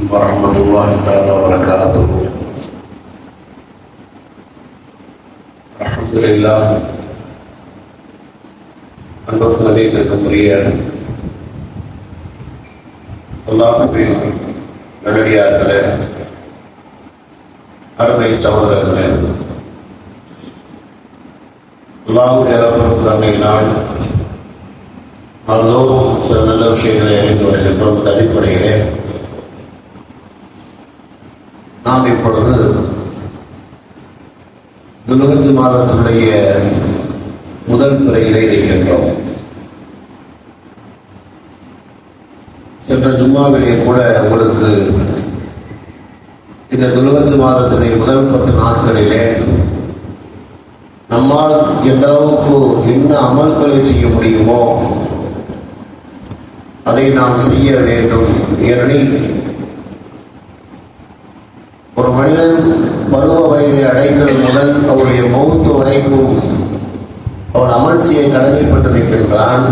ورحمة الله تعالى وبركاته. الحمد لله. அன்புக்கும் மதியத்திற்கும் உரிய அல்லாஹ்வின் நல்லடியார்களே, அருமை சகோதரர்களே, அல்லாஹ்வுடைய அருளும் கருணையினால் நாள்தோறும் சில நல்ல விஷயங்களை அறிந்து வருகின்றோம். இந்த அடிப்படையிலே நாம் இப்பொழுது துல்ஹஜ் மாதத்தினுடைய முதல் பிறையிலே இருக்கின்றோம். சென்ற ஜும்மாவிலே கூட உங்களுக்கு இந்த துல்ஹஜ் மாதத்தினுடைய முதல் 10 நாட்களிலே நம்மால் எந்த அளவுக்கு என்ன அமல்களை செய்ய முடியுமோ அதை நாம் செய்ய வேண்டும். ஏனெனில் ஒரு மனிதன் பருவ வயதை அடைந்தது முதல் அவருடைய மௌத்து வரைக்கும் அவன் அமல் செய்ய கடமைப்பட்டிருக்கின்றான்.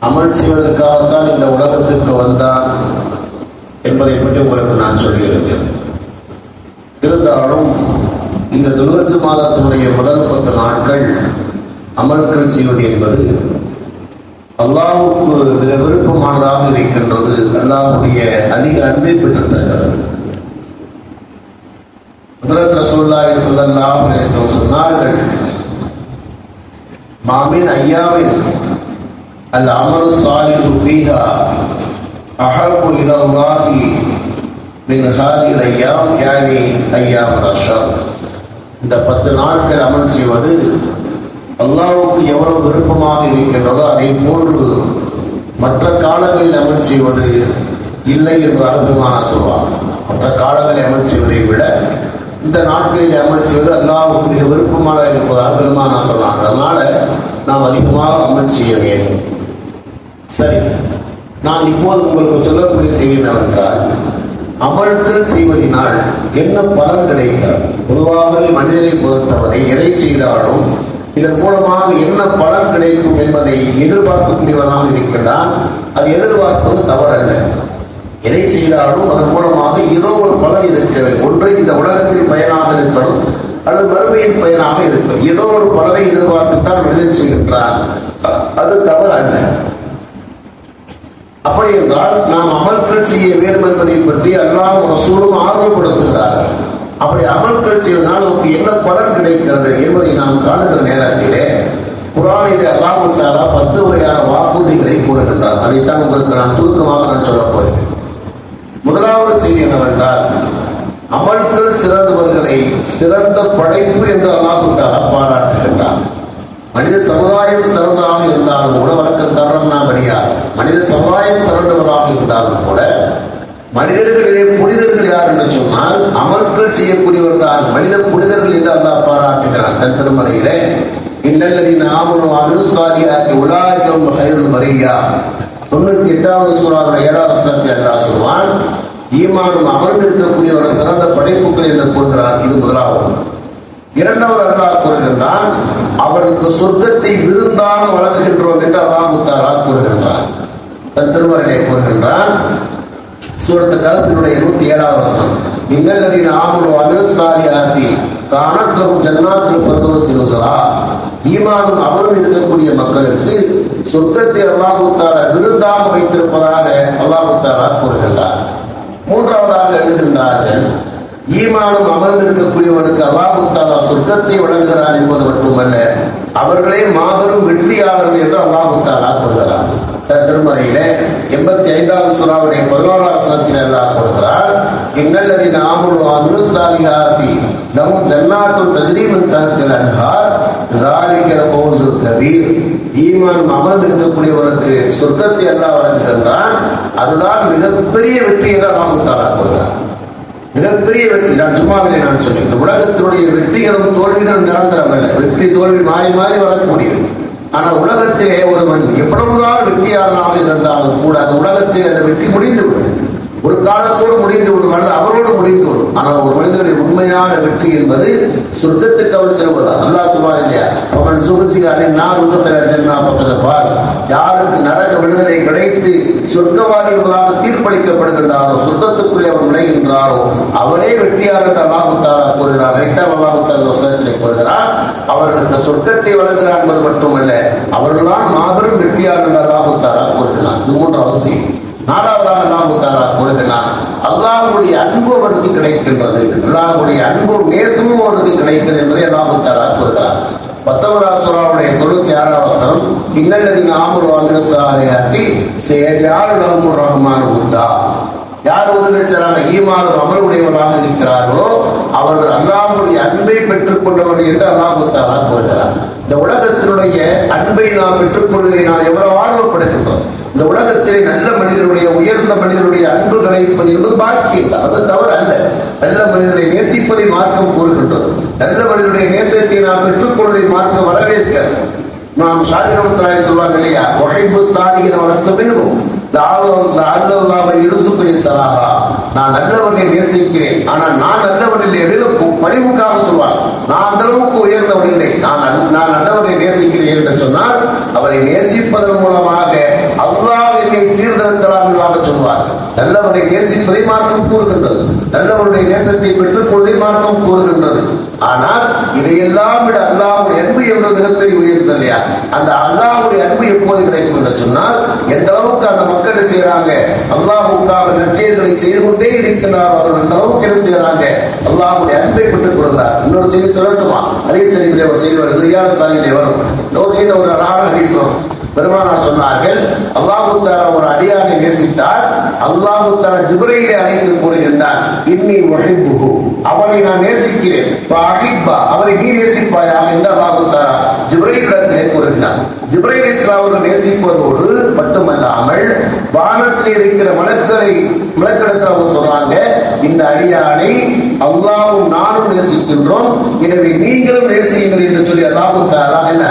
அமல் செய்வதற்காகத்தான் இந்த உலகத்திற்கு வந்தான் என்பதை பற்றி உங்களுக்கு நான் சொல்லியிருக்கிறேன். இருந்தாலும் இந்த துல்ஹஜ் மாதத்தினுடைய முதல் 10 நாட்கள் அமல்கள் செய்வது என்பது அல்லாஹ்வுக்கு விருப்பமானதாக இருக்கின்றது. அல்லாஹ்வுடைய அதிக அன்பை பெற்றுத் தருகிறது. ஹஜ்ரத் ரசூலுல்லாஹி ஸல்லல்லாஹு அலைஹி வஸல்லம் சொன்னார்கள், மாமின் ஐயாமின் அல் அமலு ஸாலிஹு ஃபீஹா அஹப்பு இலல்லாஹி மின் ஹாதில் ஐயாம் யானி ஐயாம் ரஷர். இந்த 10 நாட்கள் அமல் செய்வது அல்லாஹ்வுக்கு எவ்வளவு விருப்பமாக இருக்கின்றதோ அதை போன்று மற்ற காலங்களில் அமல் செய்வது இல்லை என்பதாக பெருமானார் சொல்வார். மற்ற காலங்களில் அமல் செய்வதை விட இந்த நாட்களில் அமல் செய்வது அல்லாஹ்வுக்கு மிக விருப்பமாக இருப்பதாக பெருமானார் சொல்றாங்க. அதனால நாம் அதிகமாக அமல் செய்ய வேண்டும். சரி, நான் இப்போது உங்களுக்கு சொல்லக்கூடிய செய்தி என்னவென்றால், அமல்கள் செய்வதனால் என்ன பலன் கிடைக்கிறது? பொதுவாகவே மனிதனை பொறுத்தவரை எதை செய்தாலும் இதன் மூலமாக என்ன பலன் கிடைக்கும் என்பதை எதிர்பார்க்கக்கூடியவனாக இருக்கின்றான். அது எதிர்பார்ப்பது தவறல்ல. எதை செய்தாலும் அதன் மூலமாக ஏதோ ஒரு பலன் இருக்கிறது. ஒன்று இந்த உலகத்தில் பயனாக இருக்கணும், அல்லது மறுமையின் பயனாக இருக்கும். ஏதோ ஒரு பலனை எதிர்பார்த்துத்தான் மனிதன் செய்கின்றான். அது தவறு அல்ல. அப்படி என்றால் நாம் அமல்கள் செய்ய வேண்டும் என்பதை பற்றி அல்லாஹ் ரசூலும் ஆர்வப்படுத்துகிறார்கள். அப்படி அமல்கள் செய்வதனால் நமக்கு என்ன பலன் கிடைக்கிறது என்பதை நாம் காணுகிற நேரத்திலே குர்ஆனிலே அல்லாஹ் தஆலா 10 வகையான வாக்குறுதிகளை கூறுகின்றார். அதைத்தான் உங்களுக்கு நான் சுருக்கமாக சொல்லப் போகிறேன். முதலாவது செய்தி என்னவென்றால், அமல்கள் சிறந்தவர்களை சிறந்த படைப்பு என்று அல்லாஹ் தஆலா பாராட்டுகின்றார். மனித சமுதாயம் சிறந்ததாக இருந்தாலும் கூட வழக்கம் தரம்னா படியாது. மனித சமுதாயம் சிறந்தவராக இருந்தாலும் கூட மனிதர்களிலே புனிதர்கள் யார் என்று சொன்னால் அமல்கள் செய்யக்கூடியவர் தான் மனித புனிதர்கள் என்று அல்லாஹ் பாராட்டுகிறான். தன் திருமறையிலே இன்னல்லதீன ஆமனு வஅமிலு ஸாலிஹாத்தி உலாயிக ஹும் கைருல் பரிய்யா 98வது சூராவுடைய 7வது வசனத்தில் அல்லாஹ் சொல்வான், ஈமானும் அமலும் இருக்கக்கூடியவர் சிறந்த படைப்புகள் என்று கூறுகிறான். இது முதலாவது. இரண்டாவது அல்லாஹ் கூறுகின்றான், அவருக்கு சொர்க்கத்தை விருந்தாக வழங்குகின்றோம் என்று அல்லாஹ் தஆலா கூறுகின்றான். தன் திருமறையிலே கூறுகின்றான், சூரத் கஹ்ஃபினுடைய 107வது வசனம், இன்னல்லதீன ஆமனு வஅமிலு ஸாலிஹாத்தி கானத் லஹும் ஜன்னாத்துல் ஃபிர்தௌஸி நுஸலா. ஈமானும் அமலும் இருக்கக்கூடிய மக்களுக்கு சொர்க்கத்தை அல்லாஹ் தஆலா விருந்தாக வைத்திருப்பதாக அல்லாஹ் தஆலா கூறுகின்றார். மூன்றாவதாக எழுதுகின்றார்கள், ஈமானும் அமலும் இருக்கக்கூடியவனுக்கு அல்லாஹ் தஆலா சொர்க்கத்தை வழங்குகிறான் என்பது மட்டுமல்ல, அவர்களே மாபெரும் வெற்றியாளர்கள் என்று அல்லாஹ் தஆலா கூறுகிறார். திருமறையிலே 85வது சூராவுடைய 11வது வசனத்தில் அல்லாஹ் கூறுகிறார், இன்னல்லதீன ஆமனு வஅமிலு ஸாலிஹாத்தி லஹும் ஜன்னாத்துன் தஜ்ரீ மின் தஹ்திஹல் அன்ஹார் ஸாலிகல் ஃபௌஸுல் கபீர். ஈமான் அமல் இருக்கக்கூடியவர்களுக்கு சொர்க்கத்தை அல்லாஹ் வழங்குகின்றான். அதுதான் மிகப்பெரிய வெற்றி என்று அல்லாஹ் தஆலா கூறுகிறார். மிகப்பெரிய வெற்றி. நான் சும்மாவிலே நான் சொன்னேன், இந்த உலகத்தினுடைய வெற்றிகளும் தோல்விகளும் நிரந்தரம் அல்ல. வெற்றி தோல்வி மாறி மாறி வரக்கூடியது. ஆனால் உலகத்திலே ஒருவன் எவ்வளவுதான் வெற்றியாளனாக இருந்தாலும் கூட அந்த உலகத்தில் அந்த வெற்றி முடிந்துவிடும். ஒரு காலத்தோடு முடிந்துவிடும், அல்லது அவரோடு முடிந்துவிடும். ஆனால் ஒரு மனிதனுடைய உண்மையான வெற்றி என்பது சொர்க்கத்துக்கு அவன் செல்வதா. அல்லாஹ் சொல்வான் இல்லையா, அவன் சுகசிகாரின் யாருக்கு நரக விடுதலை கிடைத்து சொர்க்கவாதி என்பதாக தீர்ப்பளிக்கப்படுகின்றாரோ, சொர்க்கத்துக்குள்ளே அவன் நுழைகின்றாரோ அவரே வெற்றியாளர் என்று அல்லாஹ் தஆலா கூறுகிறார். அதைத்தான் அல்லாஹ் தஆலா வசனத்திலே கூறுகிறார், அவர்களுக்கு சொர்க்கத்தை வழங்குகிறார் என்பது மட்டுமல்ல, அவர்கள்தான் மாபெரும் வெற்றியாளர் என்று அல்லாஹ் தஆலா கூறுகிறார். இது மூன்றாவது செய்தி. நாலாவதாக அல்லாஹ் தஆலா கூறுகிறார், அல்லாஹ்வுடைய அன்பு அவருக்கு கிடைக்கின்றது, அல்லாஹ்வுடைய அன்பும் நேசமும் அவருக்கு கிடைக்கிறது என்பதை அல்லாஹ் தஆலா கூறுகிறார். 19வது சூராவுடைய 96வது வசனம், இன்னல்லதீன ஆமனு வ அமிலு ஸாலிஹாத்தி ஸயஜஅலு லஹுர் ரஹ்மானு வுத்தா. யார் உதவி செய்றாங்க, ஈமானும் அமலுடையவர்களாக இருக்கிறார்களோ அவர்கள் அல்லாஹ்வுடைய அன்பை பெற்றுக் கொண்டவர்கள் என்று அல்லாஹ் தஆலா கூறுகிறார். இந்த உலகத்தினுடைய அன்பை நாம் பெற்றுக்கொள்வதை நாம் எவ்வளவு ஆர்வப்படுகின்றோம். இந்த உலகத்திலே நல்ல மனிதனுடைய, உயர்ந்த மனிதனுடைய அன்பு கிடைப்பது என்பது பாக்கியம் தான், அது தவறு அல்ல. நல்ல மனிதனை நேசிப்பதை மார்க்கம் கூறுகின்றது. நல்ல மனிதனுடைய நேசத்தை நாம் பெற்றுக்கொள்வதை மார்க்கம் வரவேற்கிறது. நாம் ஷாஜிரவத்தராய் சொல்வாங்க இல்லையா, ஒஹைபு ஸ்தானிகிற வளர்த்தமினும் நான் நல்லவனை நேசிக்கிறேன், ஆனால் நான் நல்லவனில் எழுப்பும் பணிவுக்காக சொல்வார். நான் அந்த அளவுக்கு உயர்ந்தவன் இல்லை, நான் நல்லவனை நேசிக்கிறேன் என்று சொன்னால் அவரை நேசிப்பதன் மூலமாக அல்லாஹ் என்னை சீர்திருத்தலாம் என்பதாக சொல்வார். நல்லவரை நேசிப்பதை மார்க்கம் கூறுகின்றது, நல்லவருடைய நேசத்தை பெற்றுக் கொள்வதை மார்க்கம் கூறுகின்றது. ஆனால் இதையெல்லாம் விட அல்லாஹ்வுடைய அன்பு என்பது மிகப்பெரிய உயர்ந்தது இல்லையா. அந்த அல்லாஹ்வுடைய அன்பு எப்போது கிடைக்கும் என்று சொன்னால், எந்த அளவுக்கு அந்த மக்கள் செய்யறாங்க, அல்லாஹ்வுக்காக நற்செயல்களை செய்து கொண்டே இருக்கிறார், அவர்கள் அந்த அளவுக்கு என்ன செய்யறாங்க, அல்லாஹ்வுடைய அன்பை பெற்றுக் கொள்கிறார். இன்னொரு செய்தி சொல்லட்டுமா, ஹதீஸ் ஷரீஃபிலே ஒரு செய்தி வருது, ரியாது ஸாலிஹீனிலே வரும். ஒரு அழகான ஹதீஸ் வரும். பெருமானார் சொன்னார்கள், அல்லாஹ் தஆலா ஒரு அடியானை நேசித்தார், அல்லாஹ் தஆலா ஜிப்ரீலை அழைத்து கூறுகின்றான், இன்னி உஹிப்புஹு, அவனை நான் நேசிக்கிறேன், ஃபஅஹிப்பா, அவரை நீ நேசிப்பாயா என்று அல்லாஹ் தஆலா ஜிப்ரீலிடத்திலே கூறுகிறார். ஜிப்ரீல் அலைஹிஸ்ஸலாம் அவர்கள் நேசிப்பதோடு மட்டுமல்லாமல் வானத்தில் இருக்கிற மலக்கிடத்தில் அவங்க சொல்றாங்க, இந்த அடியானை அல்லாஹ்வும் நானும் நேசிக்கின்றோம், எனவே நீங்களும் நேசியுங்கள் என்று சொல்லி அல்லாஹ் தஆலா என்ன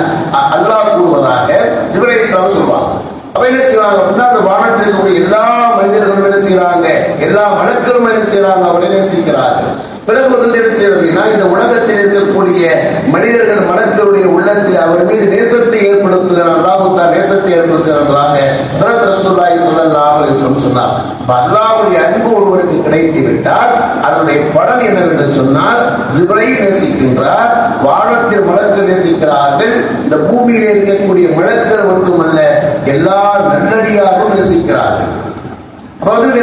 அல்லாஹ் கூறுவதாக ஜிப்ரீல் அலைஹிஸ்ஸலாம் சொல்வாங்க. அவ என்ன செய்வாங்க அப்படின்னா, அந்த வானத்தில் இருக்கக்கூடிய எல்லா மனிதர்களும் என்ன செய்யறாங்க, எல்லா மலக்களும் என்ன செய்யறாங்க, அவரை நேசிக்கிறார்கள். பிறகு வந்து என்ன செய்யறதுன்னா, இந்த உலகத்தில் இருக்கக்கூடிய மனிதர்கள் மலக்களுடைய உள்ளத்தில் அவர் மீது நேசத்தை ஏற்படுத்துகிறார், அல்லாஹ் தஆலா நேசத்தை ஏற்படுத்துகிறார்களாக ஹஜ்ரத் ரசூலுல்லாஹி ஸல்லல்லாஹு அலைஹி வஸல்லம் சொன்னார். அல்லாஹ்வுடைய அன்பு ஒருவருக்கு கிடைத்து விட்டால் அதனுடைய பலன் என்னவென்று சொன்னால், ஜிப்ரீல் நேசிக்கின்றார், வானத்தில் மலக்கள் நேசிக்கிறார்கள், இந்த பூமியிலே இருக்கக்கூடிய மலக்கள் மட்டுமல்ல எல்லா நல்லடியாரும் நேசிக்கிறார்கள்.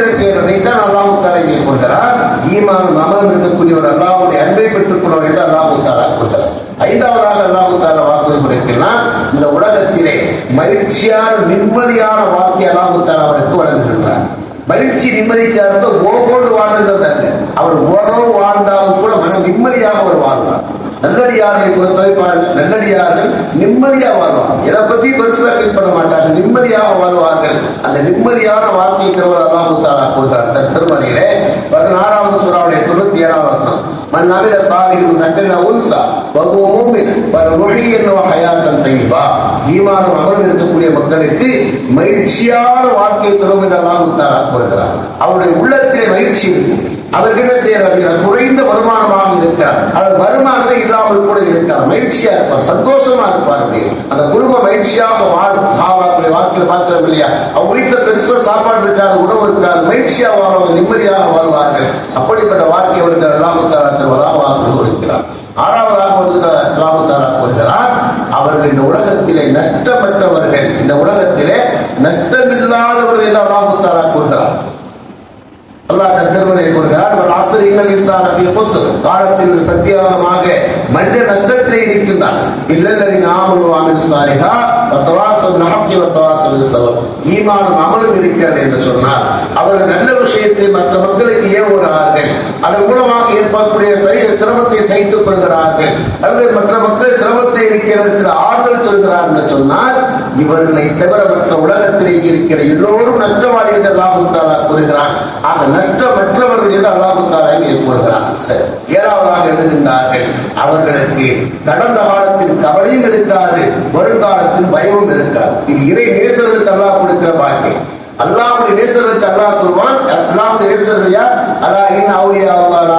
என்ன செய்யறதை தான் அல்லாஹ் தஆலா இங்கே கூறுகிறார், ஈமான் அமலும் இருக்கக்கூடியவர் அல்லாஹ்வுடைய அன்பை பெற்றுக் கொள்வார் என்று அல்லாஹ் தஆலா கூறுகிறார். ஐந்தாவதாக அல்லாஹ் தஆலா வாக்குறுதி கொடுக்கிறார், இந்த உலகத்திலே மகிழ்ச்சியான நிம்மதியான வாழ்க்கை அல்லாஹ் தஆலா அவருக்கு வழங்குகின்றார். மகிழ்ச்சி நிம்மதிக்காக ஓகோடு வாழ்கிறது அல்ல, அவர் ஓரோ வாழ்ந்தாலும் கூட மன நிம்மதியாக அவர் வாழ்வார். நல்லடியார்களை பொறுத்தவரை பாருங்க, நல்லடியார்கள் நிம்மதியாக வாழ்வார்கள், எதை பத்தி பெருசா ஃபீல் பண்ண மாட்டார்கள், நிம்மதியாக வாழ்வார்கள். அந்த நிம்மதியான வாழ்க்கையை தருவது அல்லாஹ் தஆலா கூறுகிறார் திருமறையிலே 16வது சூராவுடைய 97வது வசனம், மன் அமில சாலிஹன் தக்கன உன்சா வஹுவ முஃமின் ஃபனுஹ்யிஹு ஹயாத்தன் தய்யிபா. ஈமானும் அமலும் இருக்கக்கூடிய மக்களுக்கு மகிழ்ச்சியான வாழ்க்கையை தரும் என்று அல்லாஹ் தஆலா கூறுகிறார். அவருடைய உள்ளத்திலே மகிழ்ச்சி இருக்கும். அவர்கிட்ட செய்யற குறைந்த வருமானமாக இருக்கிறார், அது வருமானமே இல்லாமல் கூட இருக்கிறார், மகிழ்ச்சியா இருப்பார், சந்தோஷமா இருப்பார். அந்த குடும்ப மகிழ்ச்சியாக வாழும் சாவாக்களுடைய வாழ்க்கையில் பார்க்கிறோம் இல்லையா, அவங்க வீட்டுல பெருசா சாப்பாடு இருக்காது, உணவு இருக்காது, மகிழ்ச்சியா வாழ்வாங்க, நிம்மதியாக வாழ்வார்கள். அப்படிப்பட்ட வாழ்க்கை அவர்கள் அல்லாஹ் தஆலா தருவதாக வாக்கு கொடுக்கிறார். ஆறாவதாக அல்லாஹ் தஆலா கூறுகிறார், அவர்கள் இந்த உலகத்திலே நஷ்டமற்றவர்கள், இந்த உலகத்திலே நஷ்டமில்லாதவர்கள் என்று அல்லாஹ் தஆலா கூறுகிறார். அல்லாஹ் தன் திருமறையை கூறுகிறார், வல் அஸ்ர் இன்னல் இன்சான ஃபீ குஸ்ர், காலத்தில் சத்தியமாக மனிதன் நஷ்டத்திலே இருக்கின்றான், இல்லல்லதீன ஆமனு வ அமிலு ஸாலிஹா வ தவாஸவ் பில் ஹக்கி வ தவாஸவ் பிஸ் ஸப்ர். ஈமானும் அமலும் இருக்கிறது என்று சொன்னால் அவர்கள் நல்ல விஷயத்தை மற்ற மக்களுக்கு ஏவுகிறார்கள், அதன் மூலமாக ஏற்படக்கூடிய சிரமத்தை சகித்துக் கொள்கிறார்கள், அல்லது மற்ற மக்கள் சிரமத்தை இருக்கிற ஆறுதல் சொல்கிறார் என்று சொன்னால் இவர்களை தவிர மற்ற உலகத்திலே இருக்கிற எல்லோரும் நஷ்டவாளி என்று அல்லாஹ் தஆலா கூறுகிறான். ஆக நஷ்டமற்றவர்கள் என்று அல்லாஹ் தஆலா இங்கே கூறுகிறான். சரி, ஏழாவதாக எழுதுகின்றார்கள், அவர்களுக்கு கடந்த காலத்தின் கவலையும் இருக்காது, வருங்காலத்தின் பயமும் இருக்காது. இது இறை நேசர்களுக்கு அல்லாஹ் கொடுக்கிற பாக்கியம். அல்லாஹ்வுடைய நேசர்களுக்கு அல்லாஹ் சொல்வான், அல்லாஹ்வுடைய நேசர்கள் யார், அலா இன் அவுலியா அல்லாஹ் லா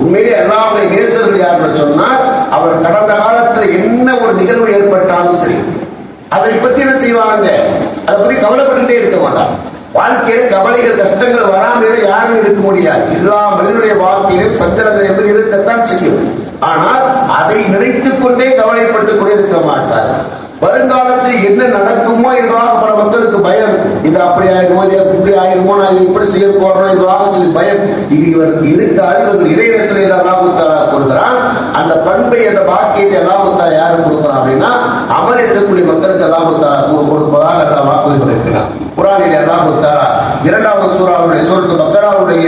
உண்மையிலே அல்லாஹ்வுடைய நேசர்கள் யாருன்னு சொன்னால் அவர் கடந்த காலத்தில் என்ன ஒரு நிகழ்வு ஏற்பட்டாலும் சரி அதை பத்தி என்ன செய்வாங்க, அதை பத்தி கவலைப்பட்டுட்டே இருக்க மாட்டாங்க. வாழ்க்கையில கவலைகள் கஷ்டங்கள் வராமல் யாரும் இருக்க முடியாது. எல்லா மனிதனுடைய வாழ்க்கையிலும் சஞ்சலங்கள் என்பது இருக்கத்தான் செய்யும். ஆனால் அதை நினைத்துக் கொண்டே கவலைப்பட்டுக் கொண்டே இருக்க மாட்டார். வருங்காலத்தில் என்ன நடக்குமோ என்பதாக பல மக்களுக்கு பயம். இது அப்படி ஆயிருமோ, இது இப்படி ஆயிருமோ, நான் இப்படி செய்ய போறோம் என்பதாக சொல்லி பயம். இது இவருக்கு இருக்காது. இவர்கள் இறைநேசரை அல்லாஹ் தஆலா கொடுக்கிறான். அந்த பண்பை, அந்த பாக்கியத்தை அல்லாஹ் தஆலா யாரு கொடுக்கிறான் அப்படின்னா அமல் இருக்கக்கூடிய மக்களுக்கு அல்லாஹ் தஆலா கொடுப்பதாக அல்லாஹ் வாக்குறுதி கொடுக்கிறான். குர்ஆனில் அல்லாஹ் தஆலா 2வது சூராவுடைய சூரத்து பக்கராவுடைய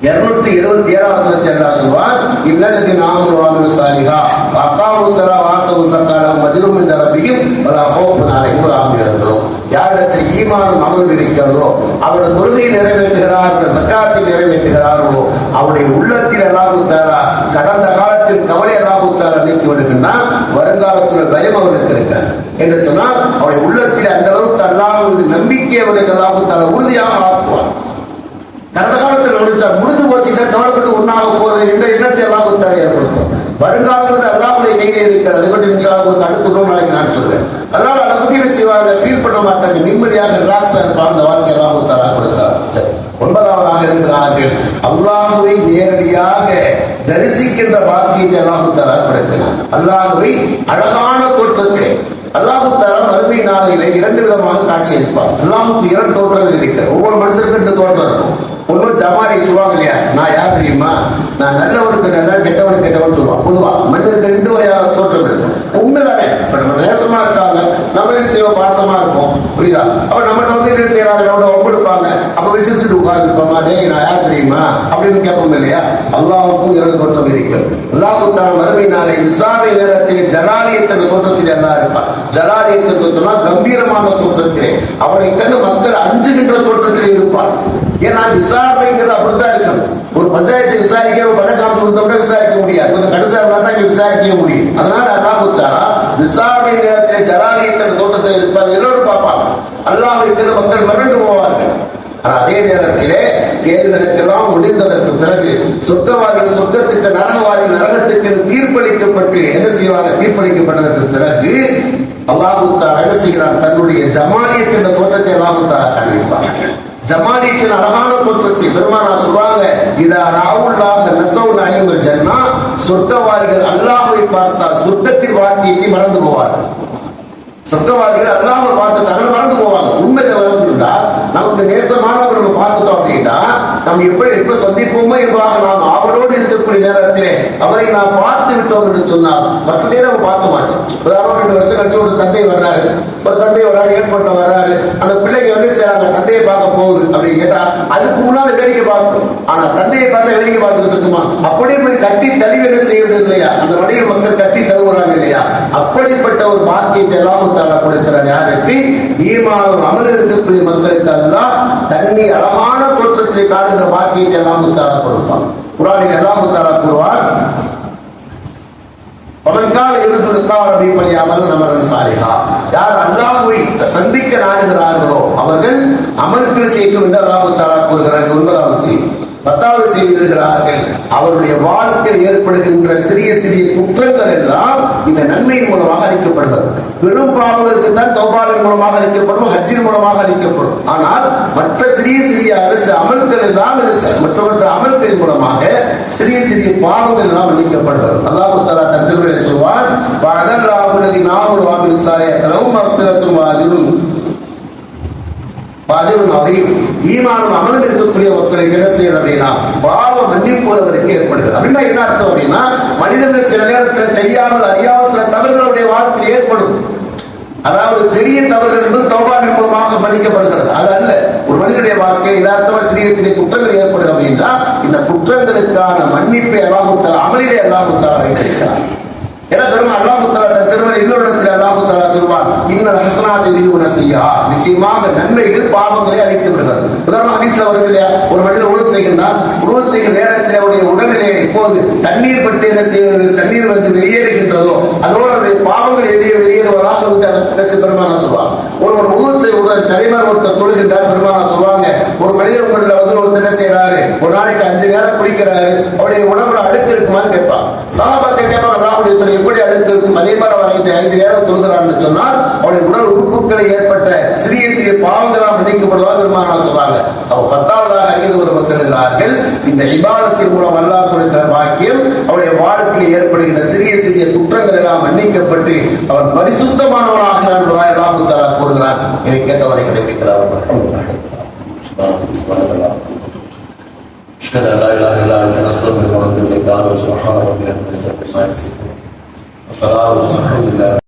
277 வசனத்தை அல்லாஹ் சொல்வான், இன்னல்லதீன ஆமனு வ அமிலுஸ் ஸாலிஹாத் வ அகாமுஸ் ஸலாத்த வ ஆத்தவுஸ் ஸக்காத்த மஜ்ரூம் மின் ரப்பிஹிம் வலா ஹௌஃபுன் அலைஹிம் வலா ஹும் யஹ்சனூன். யாரிடத்தில் ஈமானும் அமலும் இருக்கிறதோ, அவர் தொழுகை நிறைவேற்றுகிறார், ஸக்காத்தை நிறைவேற்றுகிறார்களோ, அவருடைய உள்ளத்தில் அல்லாஹ் தஆலா கடந்த காலத்தில் கவலை அல்லாஹ் தஆலா நீக்கி விடுகின்றான். வருங்காலத்தில் பயம் அவருக்கு இருக்காது என்று சொன்னால் அவருடைய உள்ளத்தில் அந்த அளவுக்கு அல்லாஹ் மீது நம்பிக்கை அவருக்கு அல்லாஹ் தஆலா உறுதியாக ஆக்குவார். கடந்த காலத்தில் முடிஞ்சு போச்சு, இதை கவலைப்பட்டு ஒன்றாக போகுது என்ற எண்ணத்தை அல்லாஹ் தஆலா ஏற்படுத்தும். வருங்காலத்தில் அல்லாஹ்வுடைய கையிலே இருக்கிறது. அதை பற்றி இன்ஷா அல்லாஹ் அடுத்த நாளைக்கு நான் சொல்றேன். அதனால அதை பத்தி என்ன செய்வாங்க, ஃபீல் பண்ண மாட்டாங்க, நிம்மதியாக ரிலாக்ஸா இருப்பாங்க. அந்த வாழ்க்கை அல்லாஹ் தஆலா கொடுக்கிறார். 9வதாக எழுதுகிறார்கள், அல்லாஹ்வை நேரடியாக தரிசிக்கின்ற பாக்கியத்தை அல்லாஹ் தஆலா கொடுக்கிறார். அல்லாஹ்வை அழகான தோற்றத்திலே அல்லாஹ் தஆலா மறுமை நாளையிலே 2 விதமாக காட்சி அளிப்பார். அல்லாஹ்வுக்கு 2 தோற்றங்கள் இருக்கிறது. ஒவ்வொரு மனுஷருக்கும் 2 தோற்றம் இருக்கும். ஒண்ணு ஜமாலி சொல்லுவாங்க இல்லையா, நான் யார் தெரியுமா, நான் நல்லவனுக்கு நல்ல கெட்டவனுக்கு கெட்டவன் சொல்லுவான். பொதுவா மனிதனுக்கு 2 வகையான தோற்றம் இருக்கும். உண்மைதானே, நேசமா இருக்காங்க, நம்ம என்ன செய்வோம், பாசமா இருப்போம், புரியுதா? அப்ப நம்மகிட்ட வந்து என்ன செய்யறாங்க, நம்ம ஒம்பெடுப்பாங்க, அப்ப விசிரிச்சுட்டு உட்கார்ந்துருப்போமா, டேய் நான் யார் தெரியுமா அப்படின்னு கேட்போம் இல்லையா. அல்லாஹ்வுக்கும் 2 தோற்றம் இருக்கிறது. அல்லாஹ் தஆலா மறுமை நாளை விசாரணை நேரத்தில் ஜலாலியத் என்ற தோற்றத்தில் எல்லாம் இருப்பார். ஜலாலியத் தோற்றம்னா கம்பீரமான தோற்றத்திலே, அவனை கண்டு மக்கள் அஞ்சுகின்ற தோற்றத்தில் இருப்பார். ஏன்னா விசாரணைங்கிறது அப்படித்தான் இருக்கணும். ஒரு பஞ்சாயத்தை விசாரிக்க பணம் காமிச்சு கொடுத்தோம்னா விசாரிக்க முடியாது, கொஞ்சம் கடுசாரா தான் விசாரிக்க முடியும். அதனால அல்லாஹ் தஆலா விசாரணை நேரத்திலே ஜலாலியத் என்ற தோற்றத்தில் இருப்பார். எல்லோரும் பார்ப்பாங்க, அல்லாஹ்வுக்கு மக்கள் மறந்து போவார்கள். ஆனா அதே நேரத்திலே கேள்விகளுக்கெல்லாம் முடிந்ததற்கு பிறகு சொர்க்கவாதிகள் சொர்க்கத்துக்கு, நரகவாதிகள் நரகத்துக்கு தீர்ப்பளிக்கப்பட்டு என்ன செய்வாங்க, தீர்ப்பளிக்கப்பட்டதற்கு பிறகு அல்லாஹ் தஆலா என்ன செய்கிறான், தன்னுடைய ஜமாலியத் என்ற தோற்றத்தை அல்லாஹ் தஆலா காண்பிப்பார். ஜமாலியத்தின் அழகான தோற்றத்தை பெருமானா சொல்வாங்க, இதா ராவுல்லாஹ நஸவு நஈமுல் ஜன்னா, சொர்க்கவாதிகள் அல்லாஹ்வை பார்த்தால் சொர்க்கத்தின் வாக்கியத்தை மறந்து போவார்கள். சொர்க்கவாதிகள் அல்லாஹ்வை பார்த்துட்டாங்க மறந்து போவாங்க. உண்மை தவறுண்டா, நமக்கு நேசமானவர்கள் பார்த்துட்டோம் அப்படின்னா நம்ம எப்ப சந்திப்போமோ என்பதாக நாம் அவரோடு இருக்கக்கூடிய நேரத்திலே அவரை நாம் பார்த்து விட்டோம் என்று சொன்னால் மற்றதே நம்ம பார்க்க மாட்டோம். உதாரணம் 2 வருஷம் கழிச்சு ஒரு தந்தை வர்றாரு, ஏற்பட்ட வர்றாரு, அந்த பிள்ளைங்க என்ன செய்யறாங்க, தந்தையை பார்க்க போகுது அப்படின்னு கேட்டா அதுக்கு முன்னால வேடிக்கை பார்க்கும். ஆனா தந்தையை பார்த்தா வேடிக்கை பார்த்துக்கிட்டு இருக்குமா, அப்படியே போய் கட்டி தழுவி என்ன செய்யறது இல்லையா, அந்த வழியில் மக்கள் கட்டி தழுவுறாங்க இல்லையா. அப்படிப்பட்ட ஒரு பாக்கியத்தை அல்லாஹ் தஆலா கொடுக்கிறார். யாருக்கு, ஈமானும் அமலும் இருக்கக்கூடிய மக்களுக்கு அல்லாஹ் தன்னை அழகான தோற்றத்தை காணுகிற பாக்கியத்தை அல்லாஹ் தஆலா கொடுப்பான். குர்ஆனில் அல்லாஹ் தஆலா கூறுவார், யார் அல்லாஹ்வை சந்திக்க நாடுகிறார்களோ அவர்கள் அமல்கள் செய்யும் என்று அல்லாஹ் தஆலா கூறுகிறார். 9வது செய்தி. 10வது செய்தி எழுதுகிறார்கள், அவருடைய வாழ்க்கையில் ஏற்படுகின்ற சிறிய சிறிய குற்றங்கள் எல்லாம் இந்த நன்மையின் மூலமாக அளிக்கப்படுகிறது. பெரும் பாவங்களுக்கு தான் தௌபாவின் மூலமாக அளிக்கப்படும், ஹஜ்ஜின் மூலமாக அளிக்கப்படும். ஆனால் மற்ற சிறிய சிறிய அமல்கள் எல்லாம் மற்ற அமல்களின் மூலமாக சிறிய சிறிய பாவங்கள் எல்லாம் அளிக்கப்படுகிறது. அல்லாஹ் தஆலா தன் திருமறையில் சொல்வான், வஅதல்லாஹு அல்லதீன ஆமனு வ அமிலுஸ் ஸாலிஹாத்தி லஹும் மக்ஃபிரத்துன் வ அஜ்ருன் ஈமானும் அமலும் இருக்கக்கூடிய மக்களுக்கு என்ன செய்யுது அப்படின்னா பாவ மன்னிப்பு ஒருவருக்கு ஏற்படுகிறது. அப்படின்னா என்ன அர்த்தம் அப்படின்னா மனிதர்கள் சில நேரத்தில் தெரியாமல் அறியாமல் சில தவறுகளுடைய வாழ்க்கையில் ஏற்படும். அதாவது பெரிய தவறுகள் என்பது தௌபாவின் மூலமாக மன்னிக்கப்படுகிறது. அது அல்ல, ஒரு மனிதனுடைய வாழ்க்கையில் யதார்த்தமா சிறிய சிறிய குற்றங்கள் ஏற்படும் அப்படின்னா இந்த குற்றங்களுக்கான மன்னிப்பை அல்லாஹ் தஆலா அமலிலே அல்லாஹ் தஆலா வைத்திருக்கிறார். ஏன்னா பெருமா அல்லாஹ் தஆலா தன் திருமறை இன்னொரு இடத்தில் அல்லாஹ் தஆலா சொல்வான், இன்னல் ஹஸனாத் யுذிபுன ஸய்யிஆத், நிச்சயமாக நன்மைகள் பாவங்களை அழித்து விடுகிறது. உதாரணமாக ஹதீஸ்ல வருது இல்லையா, ஒரு மனிதன் உழு செய்கின்றான், உழு செய்கிற நேரத்தில் அவருடைய உடலிலே இப்போது தண்ணீர் பட்டு என்ன செய்வது, தண்ணீர் வந்து வெளியேறுகின்றதோ அதோடு அவருடைய பாவங்கள் வெளியேறுவதாக பெருமானா சொல்வாங்க. ஒருவர் உழு செய்ய சரிமார் ஒருத்தர் தொழுகின்றார், பெருமானா சொல்வாங்க, ஒரு மனிதர் உங்களில் வந்து ஒருத்தர் என்ன செய்யறாரு, ஒரு நாளைக்கு 5 5 நேரம் குளிக்கிறாரு, அவருடைய உடம்புல அழுக்கு இருக்குமான்னு கேட்பாங்க. சஹாபாக்கள் கேட்பாங்க, அல்லாஹ்வுடைய எப்படி அழுக்கு இருக்கும்? அதே மாதிரி அவரை 5 நேரம் தொழுகிறான்னு சொன்னால் அவருடைய உடல் உறுப்புகளை ஏற்பட்ட சிறிய சிறிய பாவங்களாம் மன்னிக்கப்படுவதாக பெருமானார் சொல்றாங்க. அப்ப 10வதாக அறிஞர் மக்கள் இருக்கிறார்கள், இந்த இபாதத்தின் மூலம் அல்லாஹ் கொடுக்கிற பாக்கியம் அவருடைய வாழ்க்கையில் ஏற்படுகின்ற சிறிய சிறிய குற்றங்கள் எல்லாம் மன்னிக்கப்பட்டு அவன் பரிசுத்தமானவனாகிறான் என்பதாக அல்லாஹ் தஆலா கூறுகிறான். இதை கேட்டவரை கிடைப்பிக்கிறார். أشهد أن لا إله إلا أنت نستغفرك ونتوب إليك. سبحان ربك رب العزة عما يصفون وسلام على المرسلين.